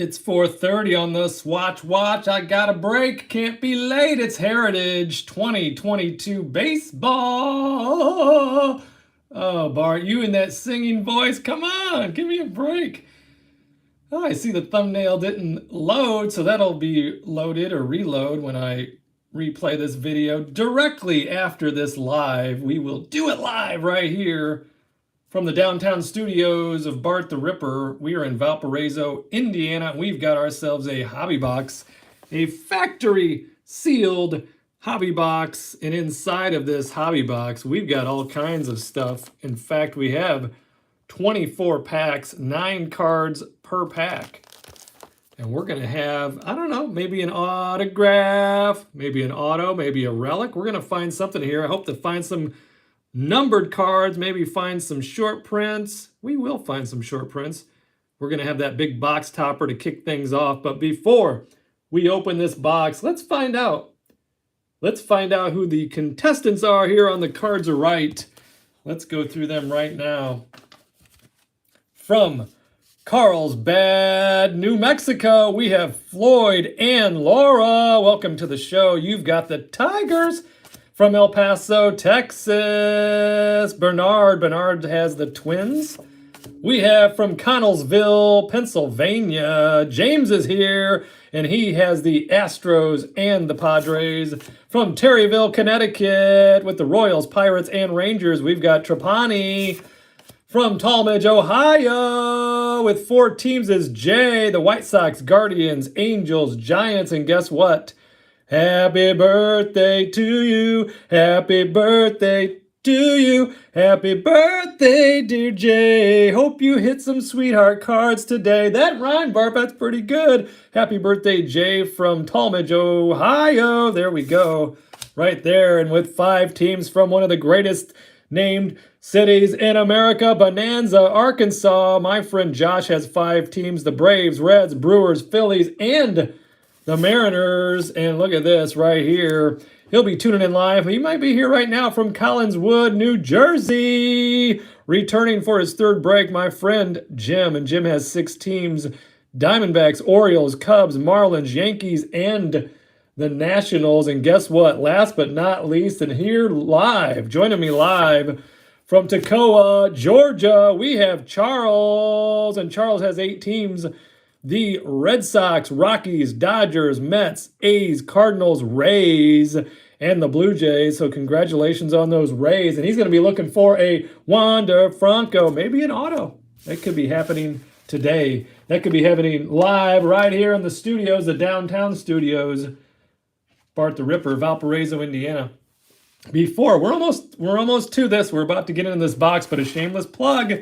It's 4:30 on the Swatch Watch. I got a break. Can't be late. It's Heritage 2022 baseball. Oh, Bart, you and that singing voice. Come on, give me a break. Oh, I see the thumbnail didn't load, so that'll be loaded or reload when I replay this video directly after this live. We will do it live right here from the downtown studios of Bart the Ripper. We are in Valparaiso, Indiana. We've got ourselves a hobby box, a factory sealed hobby box. And inside of this hobby box, we've got all kinds of stuff. In fact, we have 24 packs, 9 cards per pack. And we're going to have, I don't know, maybe an autograph, maybe an auto, maybe a relic. We're going to find something here. I hope to find some numbered cards, maybe find some short prints. We will find some short prints. We're going to have that big box topper to kick things off. But before we open this box, let's find out. Let's find out who the contestants are here on the Cards Are Right. Let's go through them right now. From Carlsbad, New Mexico, we have Floyd and Laura. Welcome to the show. You've got the Tigers. From El Paso, Texas, Bernard. Bernard has the Twins. We have from Connellsville, Pennsylvania, James is here, and he has the Astros and the Padres. From Terryville, Connecticut, with the Royals, Pirates, and Rangers, we've got Trapani. From Tallmadge, Ohio, with 4 teams is Jay, the White Sox, Guardians, Angels, Giants, and guess what? Happy birthday to you, happy birthday to you, happy birthday, dear Jay. Hope you hit some sweetheart cards today. That rhymed, Bart, that's pretty good. Happy birthday, Jay, from Tallmadge, Ohio. There we go, right there. And with 5 teams from one of the greatest named cities in America, Bonanza, Arkansas. My friend Josh has 5 teams, the Braves, Reds, Brewers, Phillies, and the Mariners. And look at this right here. He'll be tuning in live. He might be here right now from Collinswood, New Jersey. Returning for his 3rd break, my friend Jim. And Jim has 6 teams. Diamondbacks, Orioles, Cubs, Marlins, Yankees, and the Nationals. And guess what? Last but not least, and here live, joining me live from Toccoa, Georgia, we have Charles. And Charles has 8 teams. The Red Sox, Rockies, Dodgers, Mets, A's, Cardinals, Rays, and the Blue Jays. So congratulations on those Rays. And he's going to be looking for a Wander Franco, maybe an auto. That could be happening today. That could be happening live right here in the studios, the downtown studios. Bart the Ripper, Valparaiso, Indiana. Before, we're almost to this. We're about to get into this box, but a shameless plug.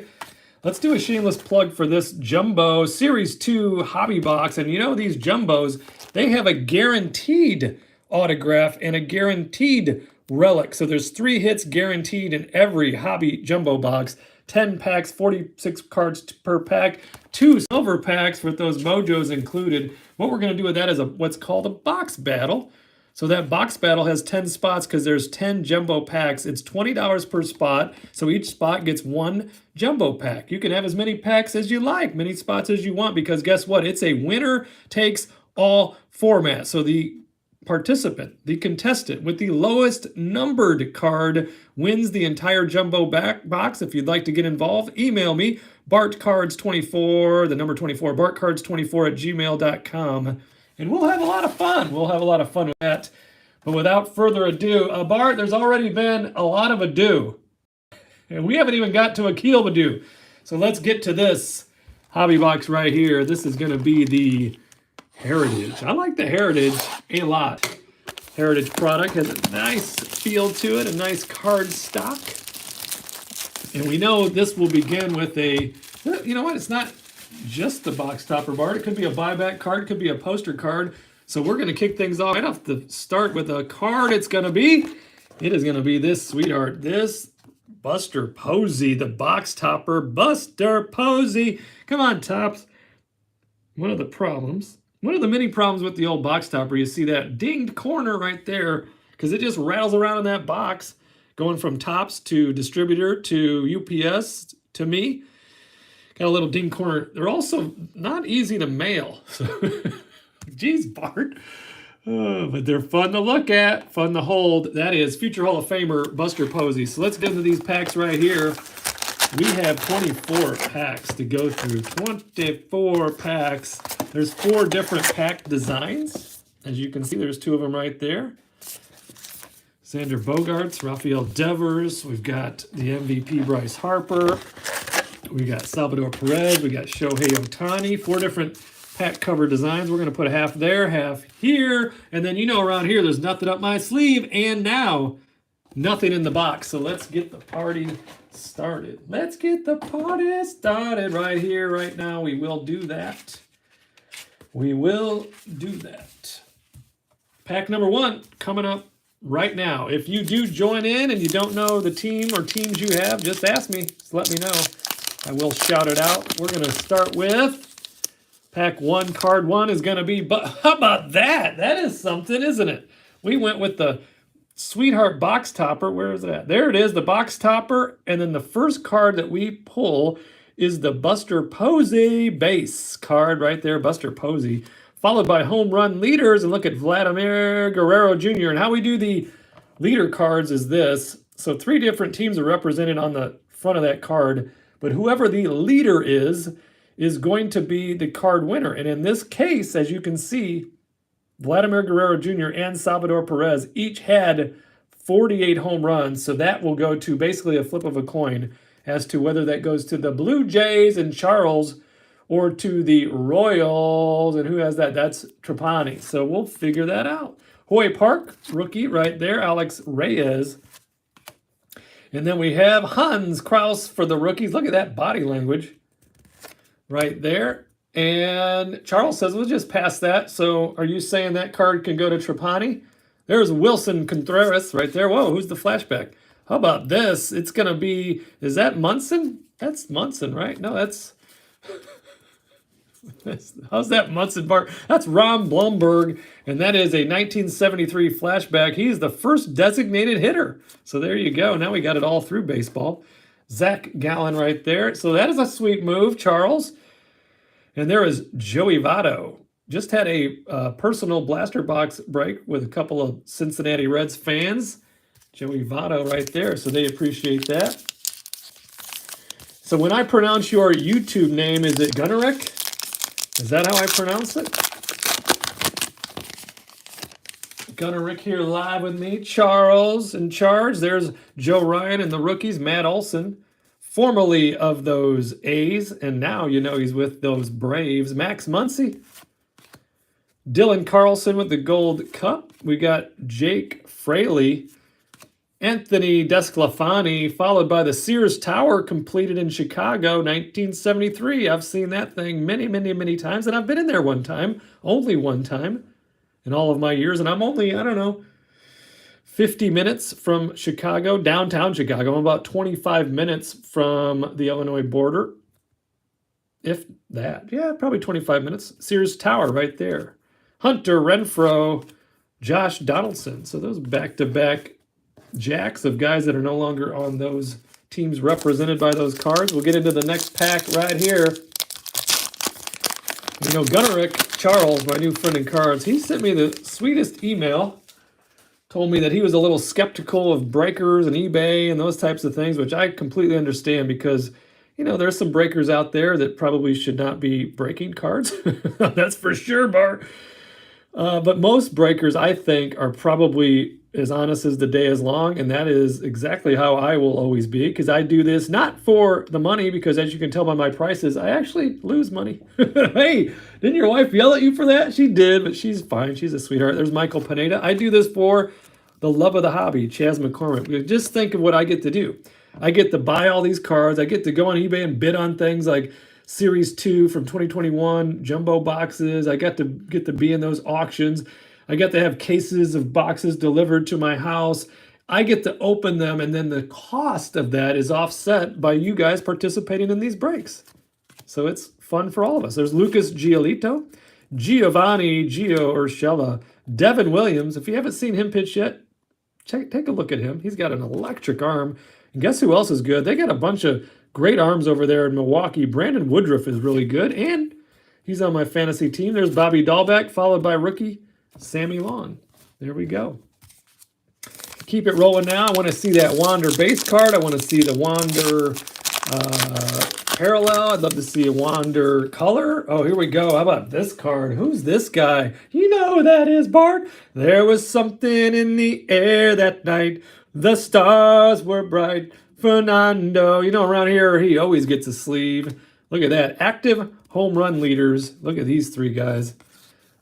Let's do a shameless plug for this Jumbo Series 2 hobby box. And you know these Jumbos, they have a guaranteed autograph and a guaranteed relic. So there's 3 hits guaranteed in every hobby Jumbo box. 10 packs, 46 cards per pack, 2 silver packs with those mojos included. What we're going to do with that is what's called a box battle. So that box battle has 10 spots because there's 10 jumbo packs. It's $20 per spot, so each spot gets 1 jumbo pack. You can have as many packs as you like, many spots as you want, because guess what? It's a winner takes all format. So the participant, the contestant with the lowest numbered card wins the entire jumbo box. If you'd like to get involved, email me, bartcards24, the number 24, bartcards24@gmail.com. And we'll have a lot of fun. We'll have a lot of fun with that. But without further ado, Bart, there's already been a lot of ado. And we haven't even got to a Keelbadoo. So let's get to this hobby box right here. This is going to be the Heritage. I like the Heritage a lot. Heritage product has a nice feel to it, a nice card stock. And we know this will begin with a, you know what, it's not just the box topper, Bart. It could be a buyback card, it could be a poster card. So we're going to kick things off right off the start with a card. It is going to be this sweetheart, this Buster Posey, the box topper, Buster Posey. Come on, Tops. One of the many problems with the old box topper, you see that dinged corner right there, because it just rattles around in that box, going from Tops to distributor to UPS to me. Got a little ding corner. They're also not easy to mail. So, geez, Bart. But they're fun to look at, fun to hold. That is future Hall of Famer Buster Posey. So let's get into these packs right here. We have 24 packs to go through. 24 packs. There's 4 different pack designs. As you can see, there's 2 of them right there. Xander Bogaerts, Rafael Devers. We've got the MVP Bryce Harper. We got Salvador Perez. We got Shohei Ohtani. 4 different pack cover designs. We're going to put half there, half here. And then, you know, around here, there's nothing up my sleeve. And now, nothing in the box. So let's get the party started. Let's get the party started right here, right now. We will do that. We will do that. Pack number 1 coming up right now. If you do join in and you don't know the team or teams you have, just ask me. Just let me know. I will shout it out. We're going to start with pack 1. Card 1 is going to be, but how about that? That is something, isn't it? We went with the Sweetheart box topper. Where is it at? There it is, the box topper. And then the first card that we pull is the Buster Posey base card right there, Buster Posey, followed by home run leaders. And look at Vladimir Guerrero Jr. And how we do the leader cards is this. So 3 different teams are represented on the front of that card, but whoever the leader is going to be the card winner. And in this case, as you can see, Vladimir Guerrero Jr. and Salvador Perez each had 48 home runs. So that will go to basically a flip of a coin as to whether that goes to the Blue Jays and Charles or to the Royals. And who has that? That's Trapani. So we'll figure that out. Hoy Park, rookie right there, Alex Reyes. And then we have Hans Kraus for the rookies. Look at that body language right there. And Charles says, we'll just pass that. So are you saying that card can go to Trapani? There's Wilson Contreras right there. Whoa, who's the flashback? How about this? It's going to be, is that Munson? That's Munson, right? No, that's, how's that Munson Bart? That's Ron Blumberg, and that is a 1973 flashback. He's the first designated hitter. So there you go. Now we got it all through baseball. Zach Gallen right there. So that is a sweet move, Charles. And there is Joey Votto. Just had a personal blaster box break with a couple of Cincinnati Reds fans. Joey Votto right there, so they appreciate that. So when I pronounce your YouTube name, is it Gunnerick? Is that how I pronounce it? Gunnerick here live with me. Charles in charge. There's Joe Ryan and the rookies. Matt Olson, formerly of those A's, and now you know he's with those Braves. Max Muncy. Dylan Carlson with the Gold Cup. We got Jake Fraley. Anthony Desclafani, followed by the Sears Tower, completed in Chicago, 1973. I've seen that thing many, many, many times, and I've been in there one time, only one time in all of my years, and I'm only, I don't know, 50 minutes from Chicago, downtown Chicago. I'm about 25 minutes from the Illinois border, if that. Yeah, probably 25 minutes. Sears Tower right there. Hunter Renfroe, Josh Donaldson. So those back-to-back jacks of guys that are no longer on those teams represented by those cards. We'll get into the next pack right here. You know, Gunnerick Charles, my new friend in cards, he sent me the sweetest email. Told me that he was a little skeptical of breakers and eBay and those types of things, which I completely understand because, you know, there's some breakers out there that probably should not be breaking cards. That's for sure, Bart. But most breakers, I think, are probably as honest as the day is long, and that is exactly how I will always be, because I do this not for the money, because as you can tell by my prices, I actually lose money. Hey, didn't your wife yell at you for that? She did, but she's fine. She's a sweetheart. There's Michael Pineda. I do this for the love of the hobby, Chaz McCormick. Just think of what I get to do. I get to buy all these cards. I get to go on eBay and bid on things like Series 2 from 2021, jumbo boxes. I get to be in those auctions. I get to have cases of boxes delivered to my house. I get to open them, and then the cost of that is offset by you guys participating in these breaks. So it's fun for all of us. There's Lucas Giolito, Giovanni Gio Urshela, Devin Williams. If you haven't seen him pitch yet, take a look at him. He's got an electric arm. And guess who else is good? They got a bunch of great arms over there in Milwaukee. Brandon Woodruff is really good, and he's on my fantasy team. There's Bobby Dahlbeck, followed by rookie Sammy Long. There we go. Keep it rolling now. I want to see that Wander base card. I want to see the Wander parallel. I'd love to see a Wander color. Oh, here we go. How about this card? Who's this guy? You know who that is, Bart. There was something in the air that night. The stars were bright. Fernando. You know, around here, he always gets a sleeve. Look at that. Active home run leaders. Look at these three guys.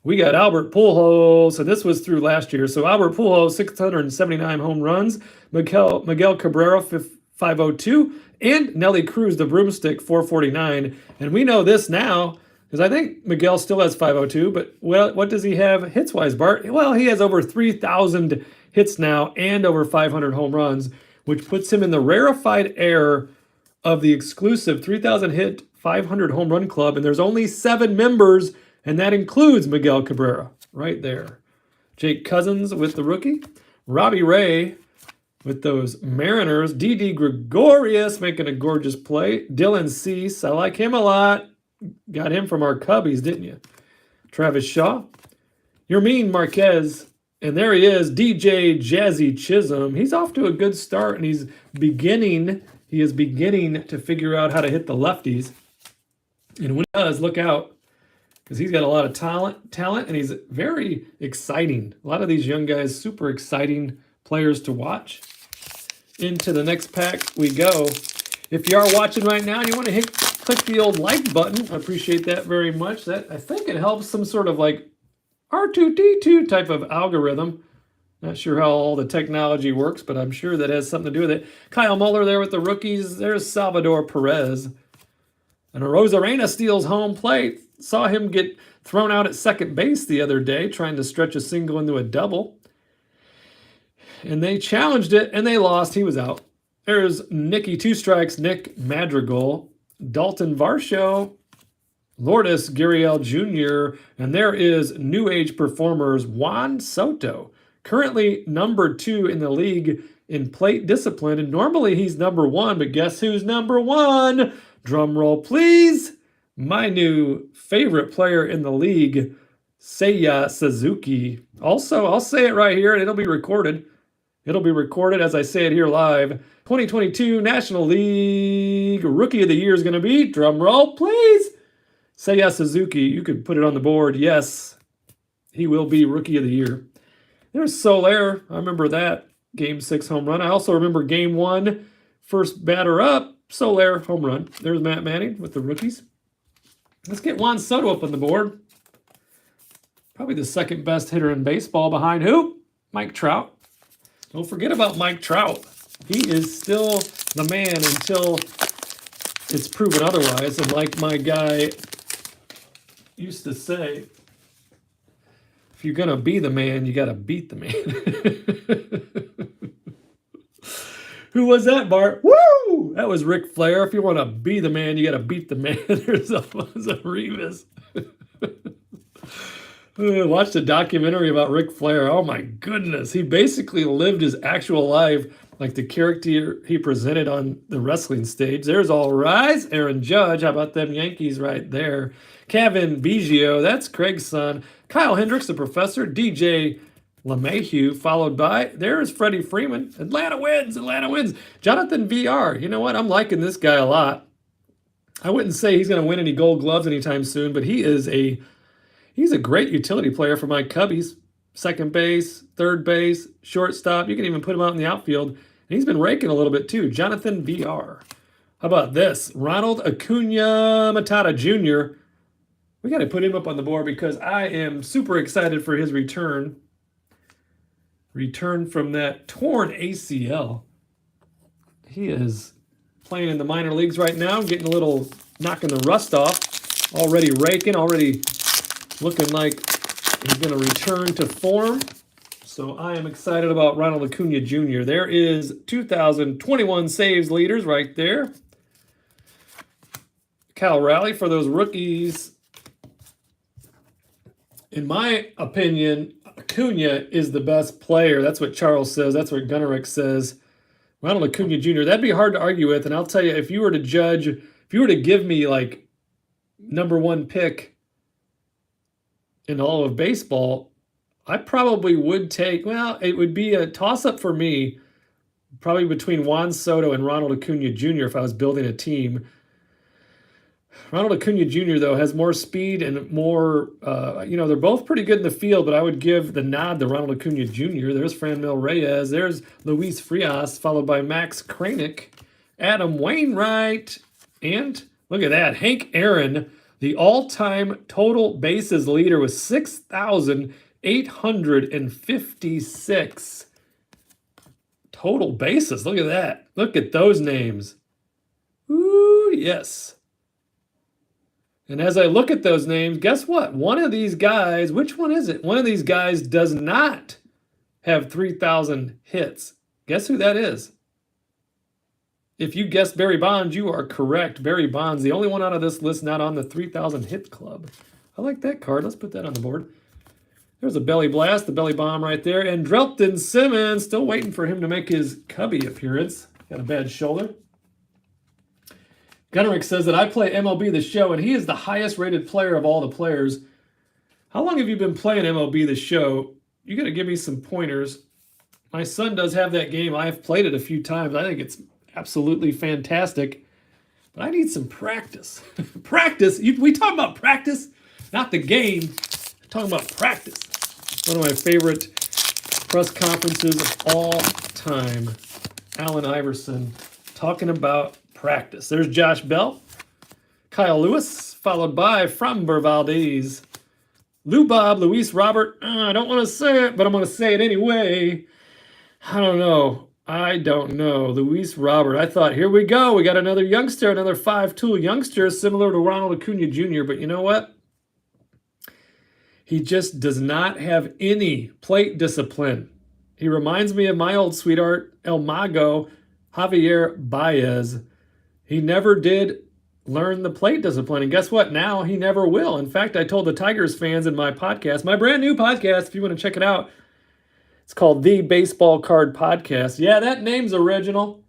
We got Albert Pujols. So this was through last year. So Albert Pujols, 679 home runs. Miguel Cabrera, 502. And Nelly Cruz, the broomstick, 449. And we know this now because I think Miguel still has 502. But what does he have hits-wise, Bart? Well, he has over 3,000 hits now and over 500 home runs, which puts him in the rarefied air of the exclusive 3,000 hit, 500 home run club. And there's only 7 members, and that includes Miguel Cabrera right there. Jake Cousins with the rookie. Robbie Ray with those Mariners. Didi Gregorius making a gorgeous play. Dylan Cease, I like him a lot. Got him from our Cubbies, didn't you? Travis Shaw. Yermin Marquez. And there he is, DJ Jazzy Chisholm. He's off to a good start, and he is beginning to figure out how to hit the lefties. And when he does, look out, because he's got a lot of talent, and he's very exciting. A lot of these young guys, super exciting players to watch. Into the next pack we go. If you are watching right now and you want to click the old like button, I appreciate that very much. That, I think it helps some sort of like R2D2 type of algorithm. Not sure how all the technology works, but I'm sure that has something to do with it. Kyle Muller there with the rookies. There's Salvador Perez. And Rosarena steals home plate. Saw him get thrown out at second base the other day, trying to stretch a single into a double. And they challenged it, and they lost. He was out. There's Nicky Two Strikes, Nick Madrigal, Dalton Varsho, Lourdes Gurriel Jr., and there is New Age Performers Juan Soto, currently number 2 in the league in plate discipline, and normally he's number 1, but guess who's number 1? Drum roll, please. My new favorite player in the league, Seiya Suzuki. Also, I'll say it right here, and it'll be recorded. It'll be recorded as I say it here live. 2022 National League Rookie of the Year is going to be, drum roll, please, Seiya Suzuki. You could put it on the board. Yes, he will be Rookie of the Year. There's Soler. I remember that. Game 6 home run. I also remember Game 1, first batter up, Soler home run. There's Matt Manning with the rookies. Let's get Juan Soto up on the board. Probably the second best hitter in baseball behind who? Mike Trout. Don't forget about Mike Trout. He is still the man until it's proven otherwise. And like my guy used to say, if you're going to be the man, you got to beat the man. Who was that, Bart? Woo! That was Ric Flair. If you want to be the man, you got to beat the man. There's Alfonso Rivas. Watched a documentary about Ric Flair. Oh my goodness. He basically lived his actual life like the character he presented on the wrestling stage. There's All Rise. Aaron Judge. How about them Yankees right there? Kevin Biggio. That's Craig's son. Kyle Hendricks, the professor. DJ LeMahieu, followed by, there's Freddie Freeman. Atlanta wins. Atlanta wins. Jonathan VR. You know what? I'm liking this guy a lot. I wouldn't say he's going to win any gold gloves anytime soon, but he's a great utility player for my Cubbies. Second base, third base, shortstop. You can even put him out in the outfield. And he's been raking a little bit too. Jonathan VR. How about this? Ronald Acuna Matata Jr. We got to put him up on the board because I am super excited for his return. Return from that torn ACL. He is playing in the minor leagues right now, getting a little, knocking the rust off. Already raking, already looking like he's going to return to form. So I am excited about Ronald Acuna Jr. There is 2021 saves leaders right there. Cal Raleigh for those rookies. In my opinion, Acuna is the best player. That's what Charles says. That's what Gunnerick says. Ronald Acuna Jr., that'd be hard to argue with. And I'll tell you, if you were to give me like number one pick in all of baseball, I probably would take, well, it would be a toss-up for me, probably between Juan Soto and Ronald Acuna Jr. if I was building a team. Ronald Acuna Jr., though, has more speed and more, they're both pretty good in the field, but I would give the nod to Ronald Acuna Jr. There's Franmil Reyes. There's Luis Frias, followed by Max Kranick, Adam Wainwright, and look at that, Hank Aaron, the all-time total bases leader with 6,856 total bases. Look at that. Look at those names. Ooh, yes. And as I look at those names, guess what? One of these guys, which one is it? One of these guys does not have 3,000 hits. Guess who that is? If you guessed Barry Bonds, you are correct. Barry Bonds, the only one out of this list not on the 3,000 hit club. I like that card. Let's put that on the board. There's a belly blast, the belly bomb right there. And Drelton Simmons, still waiting for him to make his Cubby appearance. Got a bad shoulder. Gunrick says that I play MLB The Show, and he is the highest rated player of all the players. How long have you been playing MLB The Show? You got to give me some pointers. My son does have that game. I have played it a few times. I think it's absolutely fantastic, but I need some practice. Practice? We talk about practice, not the game. I'm talking about practice. One of my favorite press conferences of all time. Allen Iverson talking about practice. There's Josh Bell, Kyle Lewis, followed by Framber Valdez, Lou Bob, Luis Robert. I don't want to say it, but I'm going to say it anyway. I don't know. Luis Robert. I thought, here we go. We got another youngster, another five-tool youngster, similar to Ronald Acuna Jr. But you know what? He just does not have any plate discipline. He reminds me of my old sweetheart, El Mago, Javier Baez. He never did learn the plate discipline. And guess what? Now he never will. In fact, I told the Tigers fans in my podcast, my brand new podcast, if you want to check it out, it's called The Baseball Card Podcast. Yeah, that name's original,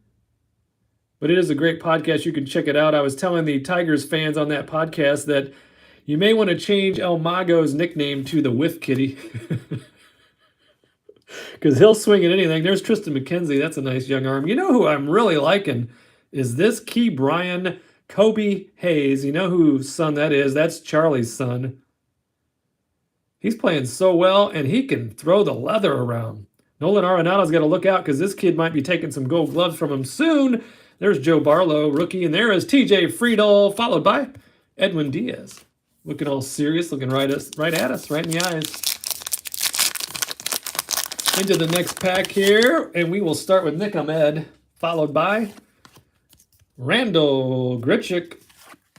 but it is a great podcast. You can check it out. I was telling the Tigers fans on that podcast that you may want to change El Mago's nickname to the Whiff Kitty because he'll swing at anything. There's Tristan McKenzie. That's a nice young arm. You know who I'm really liking is this Key Brian Kobe Hayes. You know whose son that is? That's Charlie's son. He's playing so well, and he can throw the leather around. Nolan Arenado's got to look out because this kid might be taking some gold gloves from him soon. There's Joe Barlow, rookie, and there is TJ Friedel, followed by Edwin Diaz. Looking all serious, looking right at us, right in the eyes. Into the next pack here, and we will start with Nick Ahmed, followed by Randall Grichuk.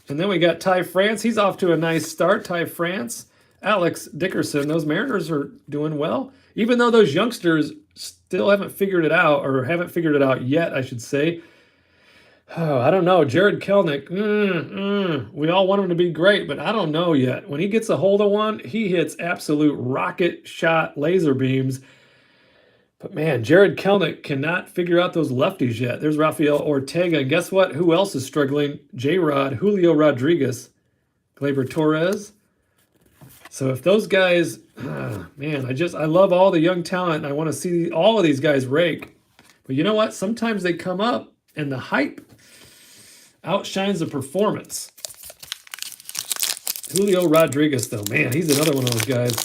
And then we got Ty France. He's off to a nice start. Ty France, Alex Dickerson. Those Mariners are doing well. Even though those youngsters still haven't figured it out, or haven't figured it out yet, I should say. Oh, I don't know. Jared Kelenic. We all want him to be great, but I don't know yet. When he gets a hold of one, he hits absolute rocket shot laser beams. But man, Jared Kelenic cannot figure out those lefties yet. There's Rafael Ortega. And guess what? Who else is struggling? J-Rod, Julio Rodriguez, Gleyber Torres. So if those guys, man, I love all the young talent, and I want to see all of these guys rake. But you know what? Sometimes they come up, and the hype outshines the performance. Julio Rodriguez, though, man, he's another one of those guys.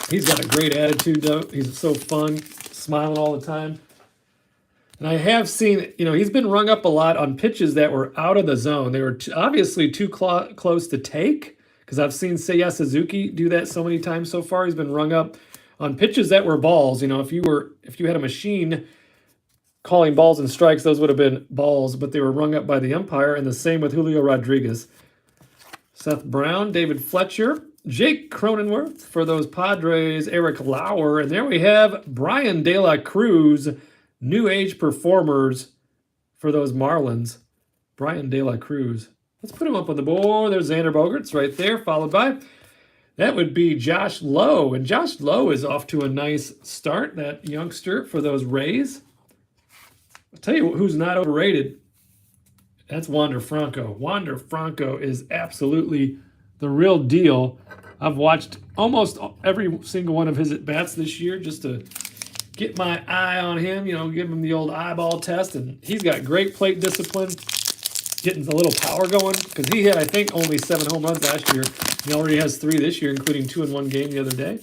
He's got a great attitude, though. He's so fun, smiling all the time. And I have seen, he's been rung up a lot on pitches that were out of the zone. They were obviously too close to take, because I've seen Seiya Suzuki do that so many times so far. He's been rung up on pitches that were balls. If you had a machine calling balls and strikes, those would have been balls, but they were rung up by the umpire, and the same with Julio Rodriguez. Seth Brown, David Fletcher, Jake Cronenworth for those Padres, Eric Lauer, and there we have Brian De La Cruz, new age performers for those Marlins. Brian De La Cruz. Let's put him up on the board. There's Xander Bogaerts right there, followed by, that would be Josh Lowe, and Josh Lowe is off to a nice start, that youngster for those Rays. I'll tell you who's not overrated. That's Wander Franco. Wander Franco is absolutely the real deal. I've watched almost every single one of his at-bats this year just to get my eye on him, give him the old eyeball test. And he's got great plate discipline, getting a little power going because he had, I think, only 7 home runs last year. He already has 3 this year, including 2 in one game the other day.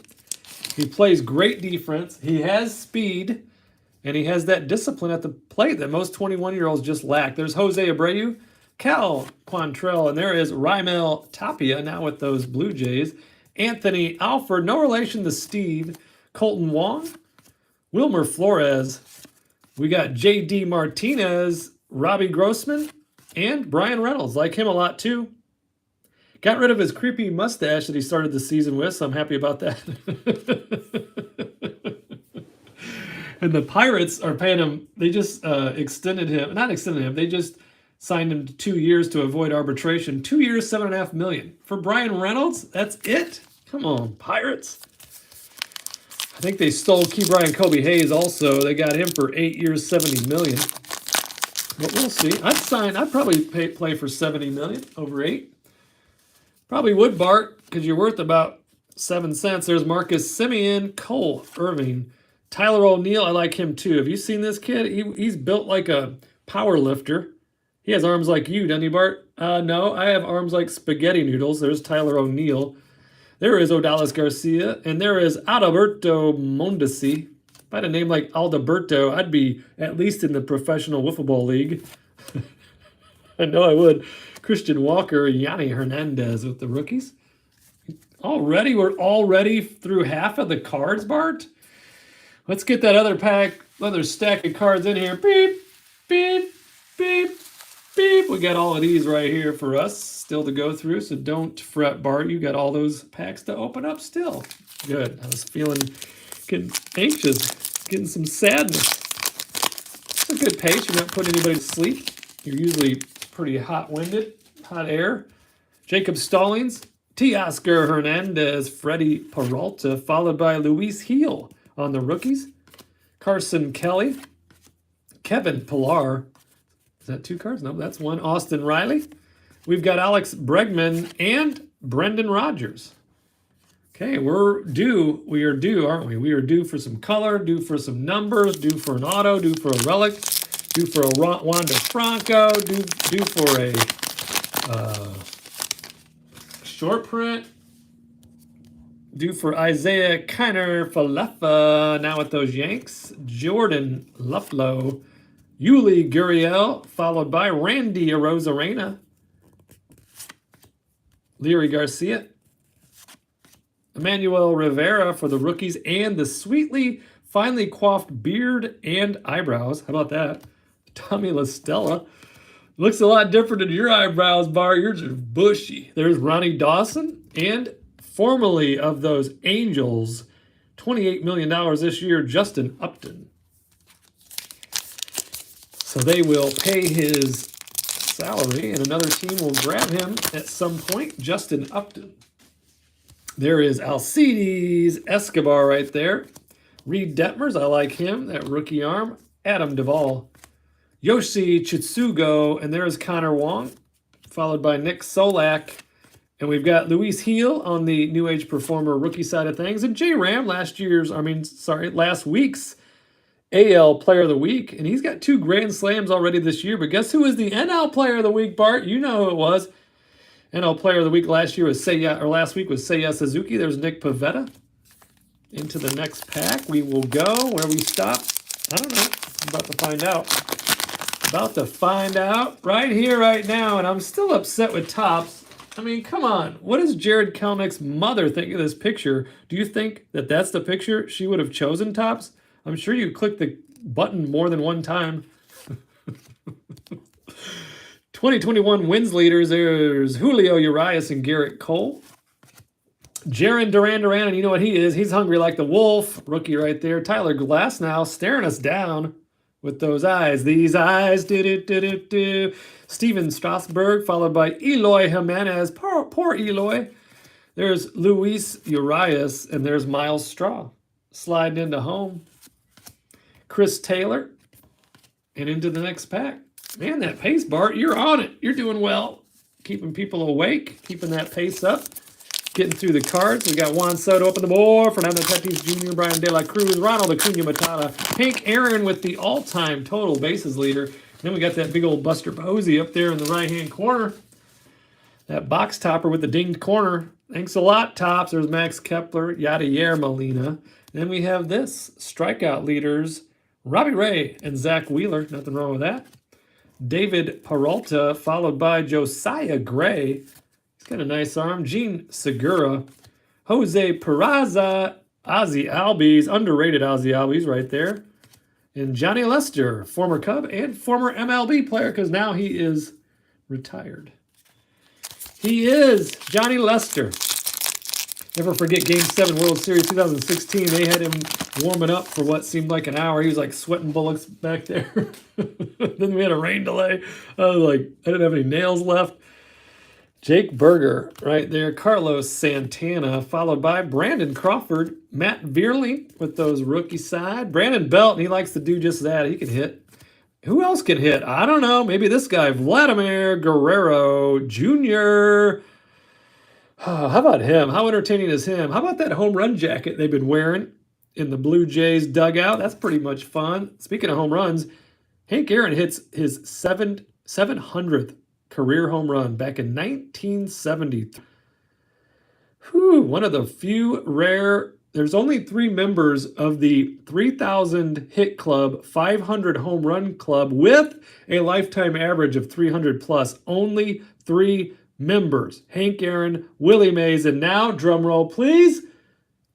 He plays great defense. He has speed. And he has that discipline at the plate that most 21-year-olds just lack. There's Jose Abreu, Cal Quantrill, and there is Raimel Tapia now with those Blue Jays. Anthony Alford, no relation to Steve. Colton Wong, Wilmer Flores. We got J.D. Martinez, Robbie Grossman, and Brian Reynolds. Like him a lot, too. Got rid of his creepy mustache that he started the season with, so I'm happy about that. And the Pirates are paying him. They just extended him. Not extended him. They just signed him to 2 years to avoid arbitration. 2 years, $7.5 million. For Brian Reynolds, that's it? Come on, Pirates. I think they stole Ke'Bryan Kobe Hayes also. They got him for 8 years, $70 million. But we'll see. I'd probably play for $70 million over 8. Probably would, Bart, because you're worth about 7 cents. There's Marcus Semien, Cole Irving. Tyler O'Neill, I like him too. Have you seen this kid? He's built like a power lifter. He has arms like you, doesn't he, Bart? No, I have arms like spaghetti noodles. There's Tyler O'Neill. There is Odalis Garcia. And there is Adalberto Mondesi. If I had a name like Alberto, I'd be at least in the professional wiffle ball league. I know I would. Christian Walker, Yanni Hernandez with the rookies. Already? We're already through half of the cards, Bart? Let's get that other stack of cards in here. Beep, beep, beep, beep. We got all of these right here for us still to go through, so don't fret, Bart. You got all those packs to open up still. Good. I was getting anxious, getting some sadness. It's a good pace. You're not putting anybody to sleep. You're usually pretty hot-winded, hot air. Jacob Stallings, Teoscar Hernandez, Freddie Peralta, followed by Luis Heel. On the rookies, Carson Kelly, Kevin Pillar. Is that 2 cards? No, that's 1. Austin Riley. We've got Alex Bregman and Brendan Rodgers. Okay, we're due. We are due, aren't we? We are due for some color, due for some numbers, due for an auto, due for a relic, due for a Wander Franco, due for a short print. Due for Isaiah Kiner-Falefa, now with those Yanks. Jordan Lufflo. Yuli Gurriel, followed by Randy Arozarena. Leary Garcia. Emmanuel Rivera for the rookies and the sweetly, finely coiffed beard and eyebrows. How about that? Tommy LaStella. Looks a lot different than your eyebrows, Bart. Yours are bushy. There's Ronnie Dawson and formerly of those Angels, $28 million this year, Justin Upton. So they will pay his salary, and another team will grab him at some point, Justin Upton. There is Alcides Escobar right there. Reed Detmers, I like him, that rookie arm. Adam Duvall. Yoshi Chitsugo, and there's Connor Wong, followed by Nick Solak. And we've got Luis Heel on the New Age Performer rookie side of things. And J. Ram, last week's AL Player of the Week. And he's got 2 Grand Slams already this year. But guess who is the NL Player of the Week, Bart? You know who it was. NL Player of the Week last week was Seiya Suzuki. There's Nick Pivetta. Into the next pack we will go. Where we stop, I don't know. I'm about to find out. About to find out right here, right now. And I'm still upset with Topps. I mean, come on. What does Jared Kelnick's mother think of this picture? Do you think that that's the picture she would have chosen, Topps? I'm sure you clicked the button more than one time. 2021 wins leaders. There's Julio Urias and Garrett Cole. Jaron Duran, and you know what he is. He's hungry like the wolf. Rookie right there. Tyler Glass now staring us down with those eyes. These eyes. Do. Steven Strasburg, followed by Eloy Jimenez. Poor Eloy. There's Luis Urias, and there's Miles Straw sliding into home. Chris Taylor. and into the next pack. Man, that pace, Bart, you're on it. You're doing well. Keeping people awake, keeping that pace up. Getting through the cards. We got Juan Soto up on the board, Fernando Tatis Jr., Brian De La Cruz, Ronald Acuna Matata, Hank Aaron with the all-time total bases leader. Then we got that big old Buster Posey up there in the right-hand corner. That box topper with the dinged corner. Thanks a lot, Tops. There's Max Kepler, Yadier Molina. Then we have this, strikeout leaders, Robbie Ray and Zach Wheeler. Nothing wrong with that. David Peralta, followed by Josiah Gray. He's got a nice arm. Gene Segura. Jose Peraza, Ozzie Albies, underrated Ozzie Albies right there. And Johnny Lester, former Cub and former MLB player, because now he is retired. He is Johnny Lester. Never forget Game 7 World Series 2016. They had him warming up for what seemed like an hour. He was like sweating bullets back there. Then we had a rain delay. I was like, I didn't have any nails left. Jake Berger right there. Carlos Santana, followed by Brandon Crawford. Matt Veerling with those rookie side. Brandon Belt, and he likes to do just that. He can hit. Who else can hit? I don't know. Maybe this guy, Vladimir Guerrero Jr. Oh, how about him? How entertaining is him? How about that home run jacket they've been wearing in the Blue Jays dugout? That's pretty much fun. Speaking of home runs, Hank Aaron hits his 700th career home run back in 1973. Whew, one of the few rare. There's only 3 members of the 3,000 hit club, 500 home run club with a lifetime average of 300 plus. Only 3 members. Hank Aaron, Willie Mays, and now, drum roll please,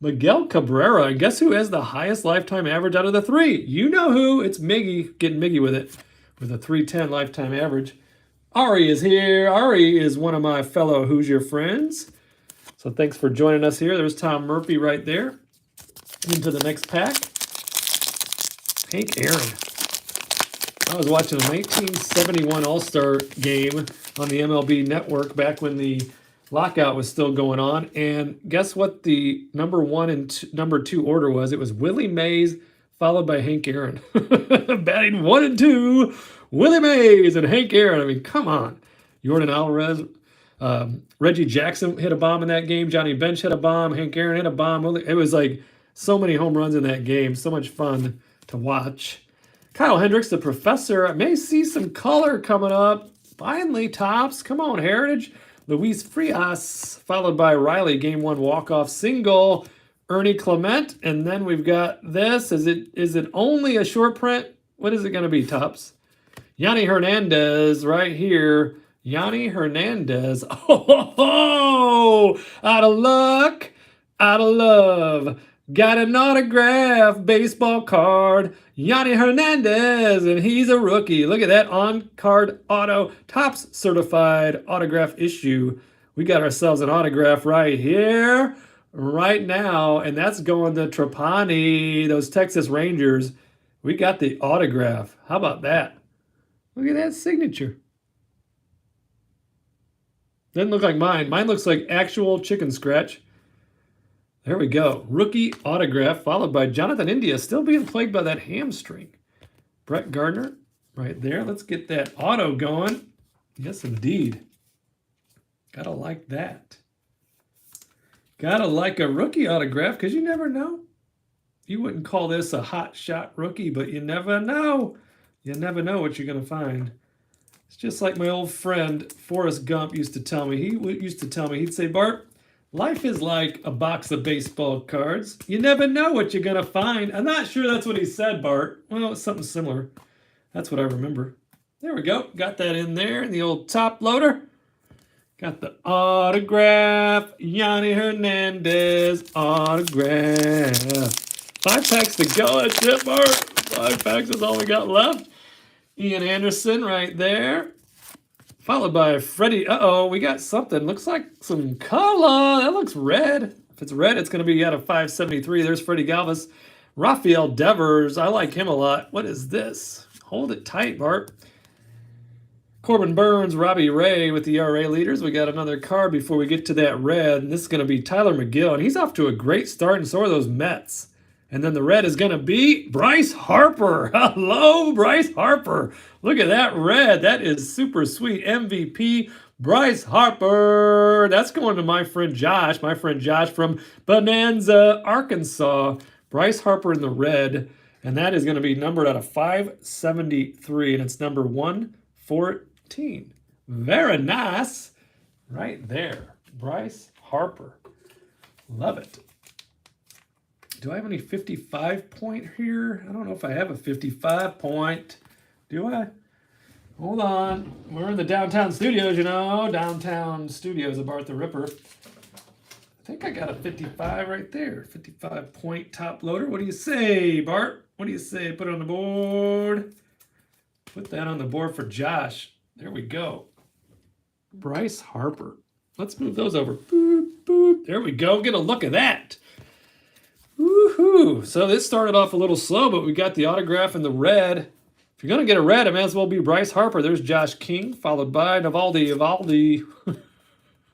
Miguel Cabrera. And guess who has the highest lifetime average out of the 3? You know who. It's Miggy, getting Miggy with it, with a 310 lifetime average. Ari is here. Ari is one of my fellow Hoosier friends. So thanks for joining us here. There's Tom Murphy right there. Into the next pack. Hank Aaron. I was watching a 1971 All-Star game on the MLB Network back when the lockout was still going on. And guess what the number 1 and number 2 order was? It was Willie Mays followed by Hank Aaron. Batting 1 and 2, Willie Mays and Hank Aaron. I mean, come on. Jordan Alvarez. Reggie Jackson hit a bomb in that game. Johnny Bench hit a bomb. Hank Aaron hit a bomb. It was like so many home runs in that game. So much fun to watch. Kyle Hendricks, the professor. I may see some color coming up. Finally, Tops. Come on, Heritage. Luis Frias, followed by Riley. Game 1 walk-off single. Ernie Clement. And then we've got this. Is it only a short print? What is it going to be, Tops? Yanni Hernandez right here. Yanni Hernandez. Oh, out of luck, out of love. Got an autograph baseball card. Yanni Hernandez, and he's a rookie. Look at that on-card auto. Tops certified autograph issue. We got ourselves an autograph right here, right now, and that's going to Trapani, those Texas Rangers. We got the autograph. How about that? Look at that signature. Doesn't look like mine. Mine looks like actual chicken scratch. There we go. Rookie autograph, followed by Jonathan India, still being plagued by that hamstring. Brett Gardner, right there. Let's get that auto going. Yes, indeed. Gotta like that. Gotta like a rookie autograph, because you never know. You wouldn't call this a hot shot rookie, but you never know. You never know what you're going to find. It's just like my old friend Forrest Gump used to tell me. He'd say, Bart, life is like a box of baseball cards. You never know what you're going to find. I'm not sure that's what he said, Bart. Well, it's something similar. That's what I remember. There we go. Got that in there in the old top loader. Got the autograph. Yanni Hernandez autograph. 5 packs to go. That's it, Bart. 5 packs is all we got left. Ian Anderson right there. Followed by Freddie. Uh-oh, we got something. Looks like some color. That looks red. If it's red, it's going to be out of 573. There's Freddie Galvis. Rafael Devers. I like him a lot. What is this? Hold it tight, Bart. Corbin Burns, Robbie Ray with the ERA leaders. We got another card before we get to that red. And this is going to be Tyler McGill. And he's off to a great start, and so are those Mets. And then the red is going to be Bryce Harper. Hello, Bryce Harper. Look at that red. That is super sweet. MVP Bryce Harper. That's going to my friend Josh from Bonanza, Arkansas. Bryce Harper in the red. And that is going to be numbered out of 573. And it's number 114. Very nice. Right there. Bryce Harper. Love it. Do I have any 55 point here? I don't know if I have a 55 point. Do I? Hold on. We're in the downtown studios, you know. Downtown studios of Bart the Ripper. I think I got a 55 right there. 55 point top loader. What do you say, Bart? What do you say? Put it on the board. Put that on the board for Josh. There we go. Bryce Harper. Let's move those over. Boop, boop. There we go. Get a look at that. Woohoo! So this started off a little slow, but we got the autograph in the red. If you're going to get a red, it may as well be Bryce Harper. There's Josh King, followed by Evaldi.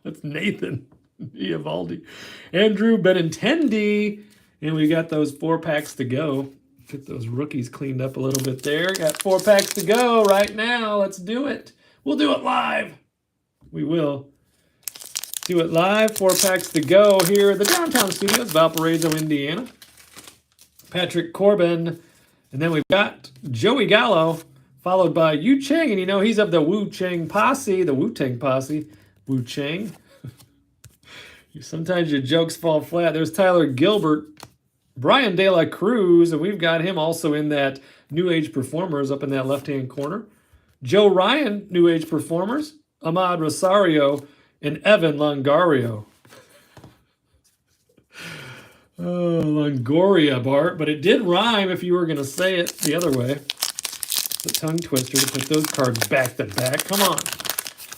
That's Nathan Evaldi. Andrew Benintendi. And we got those 4-packs to go. Get those rookies cleaned up a little bit there. Got 4 packs to go right now. Let's do it. We'll do it live. We will. Do it live. 4 packs to go here at the downtown studios, Valparaiso, Indiana. Patrick Corbin. And then we've got Joey Gallo, followed by Yu Chang. And you know, he's of the Wu Chang posse, the Wu-Tang posse. Wu Chang. Sometimes your jokes fall flat. There's Tyler Gilbert, Brian De La Cruz, and we've got him also in that New Age Performers up in that left-hand corner. Joe Ryan, New Age Performers. Ahmad Rosario, and Evan Longoria. Oh, Longoria, Bart. But it did rhyme if you were going to say it the other way. It's a tongue twister to put those cards back to back. Come on.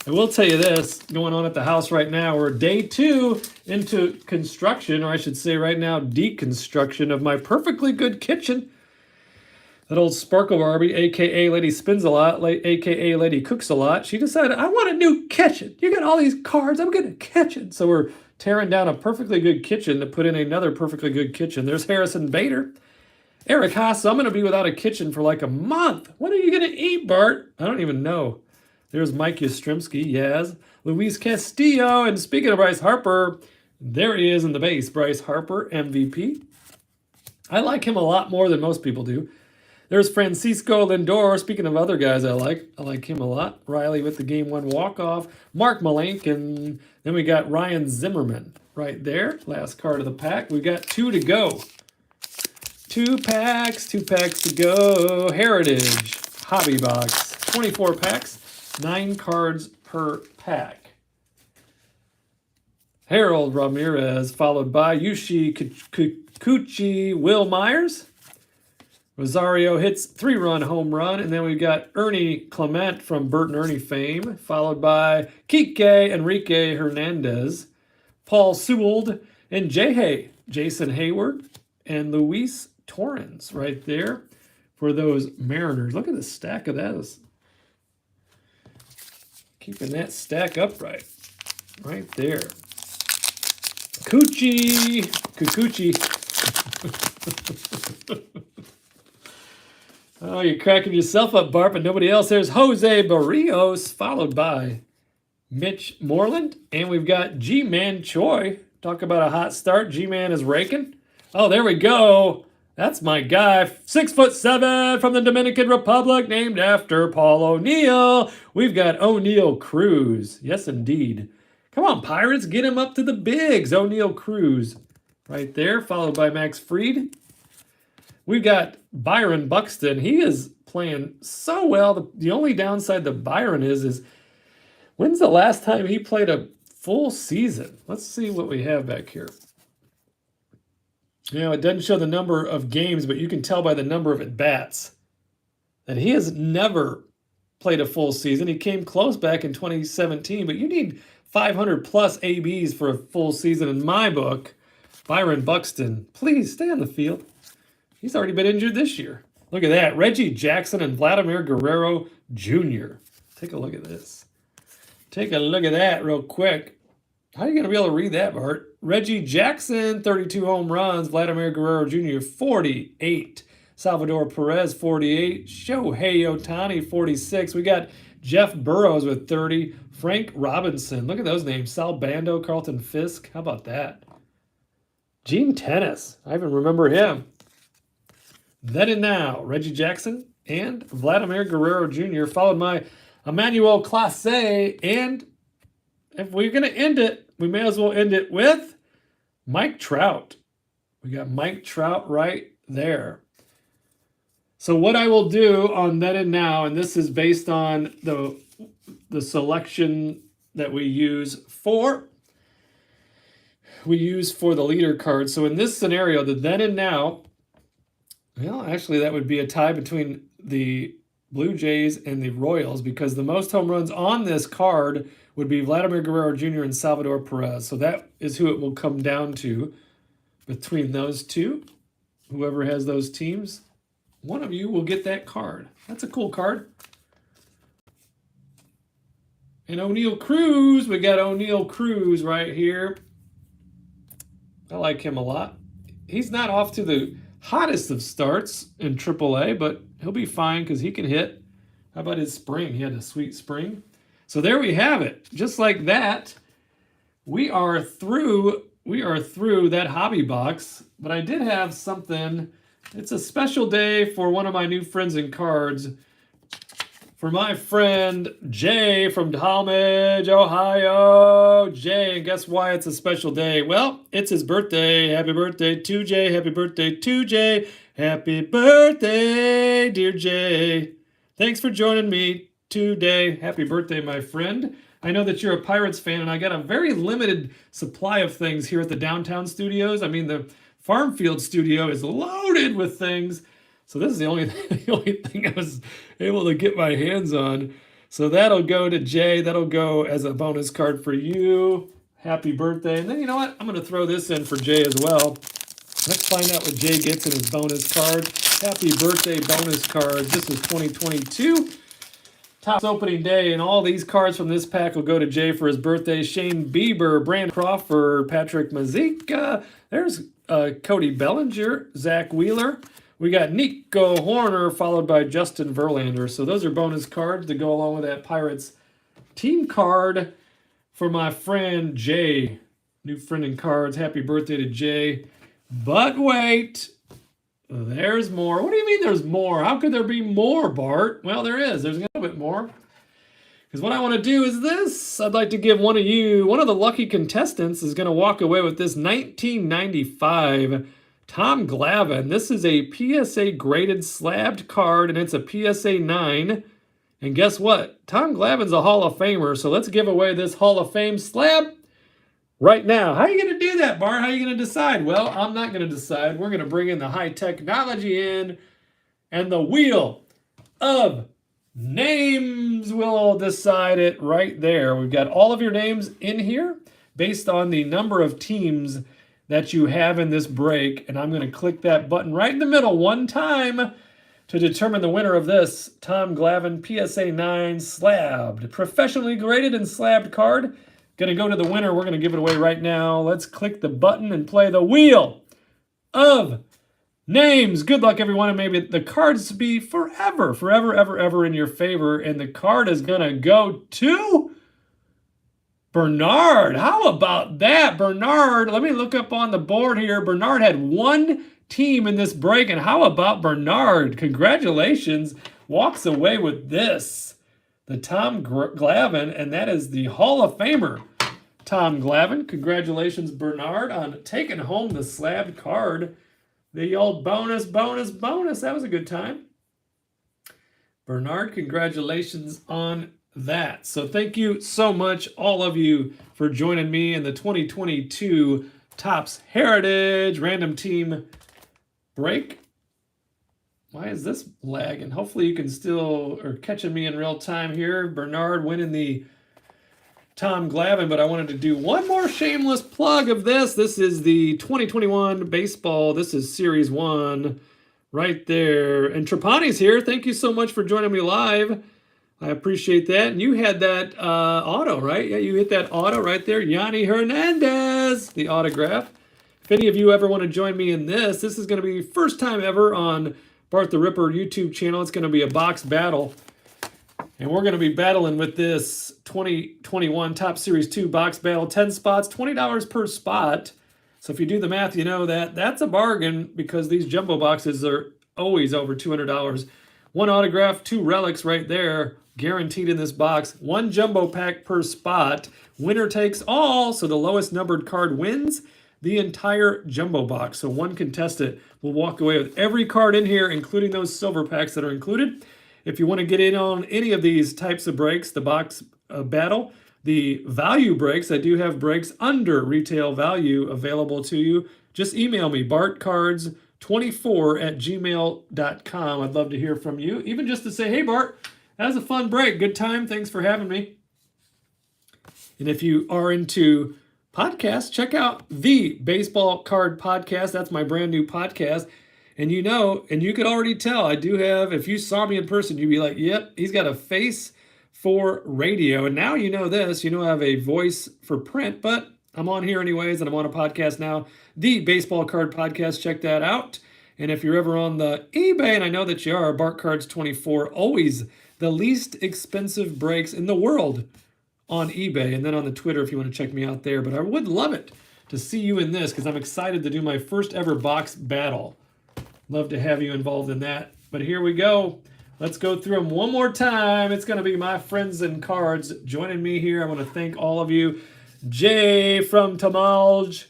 I will tell you this, going on at the house right now, we're day 2 into construction, or I should say right now, deconstruction of my perfectly good kitchen. That old Sparkle Barbie, a.k.a. Lady Spins a Lot, a.k.a. Lady Cooks a Lot, she decided, I want a new kitchen. You got all these cards, I'm getting a kitchen. So we're tearing down a perfectly good kitchen to put in another perfectly good kitchen. There's Harrison Bader. Eric Haas, I'm going to be without a kitchen for like a month. What are you going to eat, Bart? I don't even know. There's Mike Yastrzemski, Yaz. Luis Castillo, and speaking of Bryce Harper, there he is in the base. Bryce Harper, MVP. I like him a lot more than most people do. There's Francisco Lindor. Speaking of other guys I like him a lot. Riley with the Game 1 walk-off. Mark Malenkin. Then we got Ryan Zimmerman right there. Last card of the pack. We've got 2 to go. 2 packs to go. Heritage Hobby Box. 24 packs. 9 cards per pack. Harold Ramirez, followed by Yushi Kikuchi, Will Myers. Rosario hits 3-run home run. And then we've got Ernie Clement from Bert and Ernie fame, followed by Kike Enrique Hernandez, Paul Sewell, and Jason Hayward, and Luis Torrens right there for those Mariners. Look at the stack of those. Keeping that stack upright. Right there. Kikuchi. Oh, you're cracking yourself up, Bart, but nobody else. There's Jose Barrios, followed by Mitch Moreland. And we've got G-Man Choi. Talk about a hot start. G-Man is raking. Oh, there we go. That's my guy. 6'7" from the Dominican Republic, named after Paul O'Neill. We've got O'Neill Cruz. Yes, indeed. Come on, Pirates. Get him up to the bigs. O'Neill Cruz right there, followed by Max Fried. We've got Byron Buxton. He is playing so well. The only downside to Byron is when's the last time he played a full season? Let's see what we have back here. You know, it doesn't show the number of games, but you can tell by the number of at-bats that he has never played a full season. He came close back in 2017, but you need 500-plus ABs for a full season in my book. Byron Buxton, please stay on the field. He's already been injured this year. Look at that. Reggie Jackson and Vladimir Guerrero Jr. Take a look at this. Take a look at that real quick. How are you going to be able to read that, Bart? Reggie Jackson, 32 home runs. Vladimir Guerrero Jr., 48. Salvador Perez, 48. Shohei Ohtani, 46. We got Jeff Burrows with 30. Frank Robinson. Look at those names. Sal Bando, Carlton Fisk. How about that? Gene Tennis. I even remember him. Then and now, Reggie Jackson and Vladimir Guerrero Jr. followed by Emmanuel Clase. And if we're going to end it, we may as well end it with Mike Trout. We got Mike Trout right there. So what I will do on Then and Now, and this is based on the selection that we use for the leader card. So in this scenario, the Then and Now, well, actually that would be a tie between the Blue Jays and the Royals, because the most home runs on this card would be Vladimir Guerrero Jr. and Salvador Perez. So that is who it will come down to between those two. Whoever has those teams, one of you will get that card. That's a cool card. And O'Neal Cruz, we got O'Neal Cruz right here. I like him a lot. He's not off to the hottest of starts in AAA, but he'll be fine because he can hit. How about his spring? He had a sweet spring. So there we have it. Just like that, we are through that hobby box. But I did have something. It's a special day for one of my new friends in cards. For my friend Jay from Talmadge, Ohio. Jay, and guess why it's a special day? Well, it's his birthday. Happy birthday to Jay. Happy birthday to Jay. Happy birthday, dear Jay. Thanks for joining me today. Happy birthday, my friend. I know that you're a Pirates fan, and I got a very limited supply of things here at the downtown studios. I mean, the Farm Field studio is loaded with things. So this is the only thing I was able to get my hands on. So that'll go to Jay. That'll go as a bonus card for you. Happy birthday. And then you know what? I'm going to throw this in for Jay as well. Let's find out what Jay gets in his bonus card. Happy birthday bonus card. This is 2022. Top opening day, and all these cards from this pack will go to Jay for his birthday. Shane Bieber, Brandon Crawford, Patrick Mazeika. There's Cody Bellinger, Zach Wheeler. We got Nico Horner, followed by Justin Verlander. So those are bonus cards to go along with that Pirates team card for my friend Jay. New friend in cards. Happy birthday to Jay. But wait, there's more. What do you mean there's more? How could there be more, Bart? Well, there is. There's a little bit more. Because what I want to do is this. I'd like to give one of you, one of the lucky contestants is going to walk away with this 1995 Tom Glavine. This is a PSA graded slabbed card, and it's a PSA 9. And guess what? Tom Glavine's a Hall of Famer, so let's give away this Hall of Fame slab right now. How are you going to do that, Bart? How are you going to decide? Well, I'm not going to decide. We're going to bring in the high technology in, and the wheel of names will decide it right there. We've got all of your names in here based on the number of teams that you have in this break, and I'm going to click that button right in the middle one time to determine the winner of this Tom Glavine PSA 9 slabbed, professionally graded and slabbed card. Going to go to the winner. We're going to give it away right now. Let's click the button and play the wheel of names. Good luck, everyone, and maybe the cards be forever, ever in your favor, and the card is going to go to Bernard. How about that, Bernard? Let me look up on the board here. Bernard had one team in this break, and how about Bernard? Congratulations. Walks away with this, the Tom Glavine, and that is the Hall of Famer, Tom Glavine. Congratulations, Bernard, on taking home the slabbed card. The old bonus. That was a good time. Bernard, congratulations on that. So thank you so much, all of you, for joining me in the 2022 Topps Heritage Random Team break. Why is this lagging? Hopefully you can still are catching me in real time here. Bernard winning the Tom Glavine, but I wanted to do one more shameless plug of this. This is the 2021 baseball. This is Series 1 right there. And Trapani's here. Thank you so much for joining me live. I appreciate that. And you had that auto, right? Yeah, you hit that auto right there. Yanni Hernandez, the autograph. If any of you ever want to join me in this is going to be first time ever on Bart the Ripper YouTube channel. It's going to be a box battle. And we're going to be battling with this 2021 Top Series 2 box battle. 10 spots, $20 per spot. So if you do the math, you know that that's a bargain because these jumbo boxes are always over $200. One autograph, 2 relics right there, guaranteed in this box. 1 jumbo pack per spot. Winner takes all, so the lowest numbered card wins the entire jumbo box. So one contestant will walk away with every card in here, including those silver packs that are included. If you want to get in on any of these types of breaks, the box battle, the value breaks, I do have breaks under retail value available to you. Just email me, bartcards24@gmail.com. I'd love to hear from you, even just to say, hey, Bart, that was a fun break. Good time. Thanks for having me. And if you are into podcasts, check out the Baseball Card Podcast. That's my brand new podcast. And you know, and you could already tell, I do have, if you saw me in person, you'd be like, yep, he's got a face for radio. And now you know this, you know I have a voice for print, but I'm on here anyways, and I'm on a podcast now, the Baseball Card Podcast. Check that out. And if you're ever on the eBay, and I know that you are, BartCards24, always the least expensive breaks in the world on eBay. And then on the Twitter if you want to check me out there. But I would love it to see you in this because I'm excited to do my first ever box battle. Love to have you involved in that. But here we go. Let's go through them one more time. It's going to be my friends and cards joining me here. I want to thank all of you. Jay from Talmadge.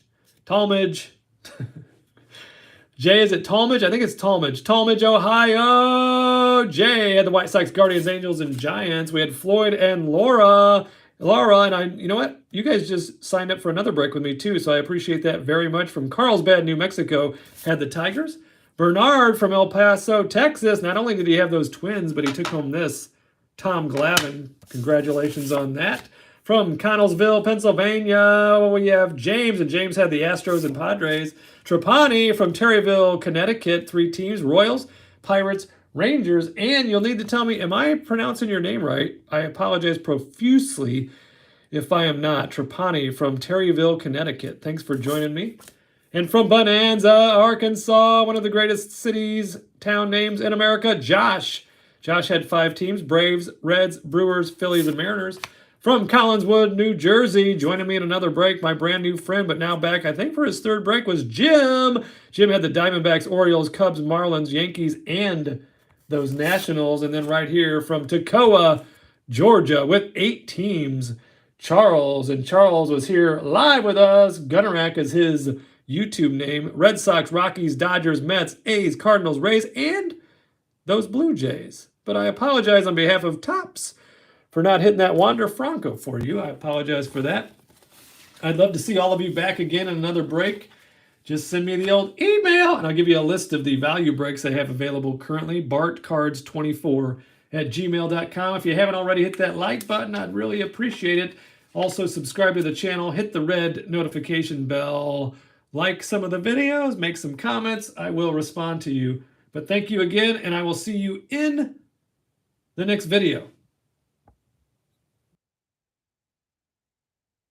Jay, is it Talmadge? I think it's Talmadge. Talmadge, Ohio. Jay had the White Sox, Guardians, Angels, and Giants. We had Floyd and Laura. And you know what? You guys just signed up for another break with me too, so I appreciate that very much. From Carlsbad, New Mexico, had the Tigers. Bernard from El Paso, Texas. Not only did he have those twins, but he took home this Tom Glavine. Congratulations on that. From Connellsville, Pennsylvania, we have James, and James had the Astros and Padres. Trapani from Terryville, Connecticut, 3 teams, Royals, Pirates, Rangers, and you'll need to tell me, am I pronouncing your name right? I apologize profusely if I am not. Trapani from Terryville, Connecticut. Thanks for joining me. And from Bonanza, Arkansas, one of the greatest cities, town names in America, Josh. Josh had 5 teams, Braves, Reds, Brewers, Phillies, and Mariners. From Collinswood, New Jersey, joining me in another break, my brand new friend, but now back, I think for his 3rd break, was Jim. Jim had the Diamondbacks, Orioles, Cubs, Marlins, Yankees, and those Nationals. And then right here from Toccoa, Georgia, with 8 teams, Charles. And Charles was here live with us. Gunnerack is his YouTube name. Red Sox, Rockies, Dodgers, Mets, A's, Cardinals, Rays, and those Blue Jays. But I apologize on behalf of Topps for not hitting that Wander Franco for you. I apologize for that. I'd love to see all of you back again in another break. Just send me the old email, and I'll give you a list of the value breaks I have available currently. BartCards24@gmail.com. If you haven't already hit that like button, I'd really appreciate it. Also, subscribe to the channel. Hit the red notification bell. Like some of the videos, make some comments. I will respond to you. But thank you again, and I will see you in the next video.